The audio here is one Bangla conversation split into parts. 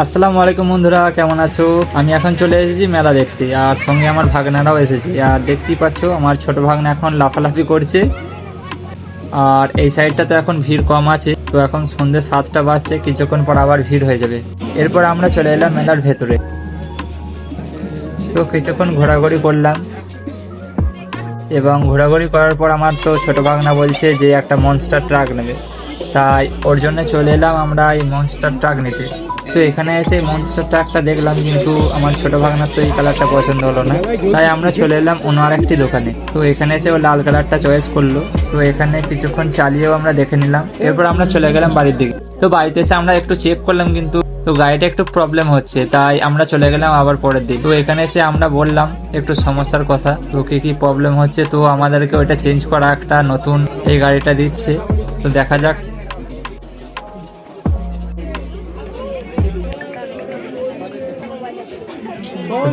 আসসালামু আলাইকুম বন্ধুরা, কেমন আছো? আমি এখন চলে এসেছি মেলা দেখতে, আর সঙ্গে আমার ভাগনারাও এসেছে। আর দেখতেই পাচ্ছ আমার ছোট ভাগনা এখন লাফালাফি করছে। আর এই সাইডটা তো এখন ভিড় কম আছে, তো এখন সন্ধ্যে 7টা বাজছে, কিছুক্ষণ পর আবার ভিড় হয়ে যাবে। এরপর আমরা চলে এলাম মেলার ভেতরে। তো কিছুক্ষণ ঘোরাঘুরি করলাম, এবং ঘোরাঘুরি করার পর আমার তো ছোট ভাগনা বলছে যে একটা মনস্টার ট্রাক নেবে, তাই ওর জন্য চলে এলাম আমরা এই মনস্টার ট্রাক নিতে। তো এখানে এসে মনস্টার ট্রাকটা দেখলাম, কিন্তু আমার ছোট ভাগনার তো এই কালারটা পছন্দ হলো না, তাই আমরা চলে এলাম অন্য আরেকটি দোকানে। তো এখানে এসে ও লাল কালারটা চয়েস করলো। তো এখানে কিছুক্ষণ চালিয়েও আমরা দেখে নিলাম। এরপর আমরা চলে গেলাম বাড়ির দিকে। তো বাড়িতে এসে আমরা একটু চেক করলাম, কিন্তু তো গাড়িটা একটু প্রবলেম হচ্ছে, তাই আমরা চলে গেলাম আবার পরের দিন। তো এখানে এসে আমরা বললাম একটু সমস্যার কথা, তো কি প্রবলেম হচ্ছে। তো আমাদেরকে ওইটা চেঞ্জ করা, একটা নতুন এই গাড়িটা দিচ্ছে। তো দেখা যাক।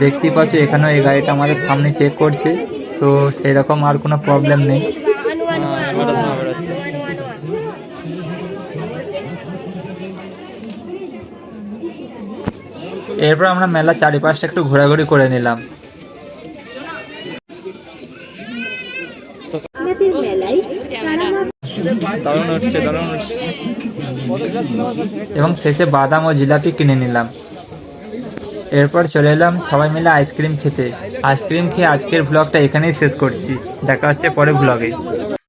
দেখতেই পাচ্ছ এখানেও এই গাড়িটা আমাদের সামনে চেক করছে, তো সেরকম আর কোনো প্রবলেম নেই। এরপর আমরা মেলা চারিপাশটা একটু ঘোরাঘুরি করে নিলাম। এবং শেষে বাদাম ও জিলাপি কিনে নিলাম। এরপর চলে এলাম সবাই মিলে আইসক্রিম খেতে। আইসক্রিম খেয়ে আজকের ব্লগটা এখানেই শেষ করছি। দেখা হচ্ছে পরে ব্লগে।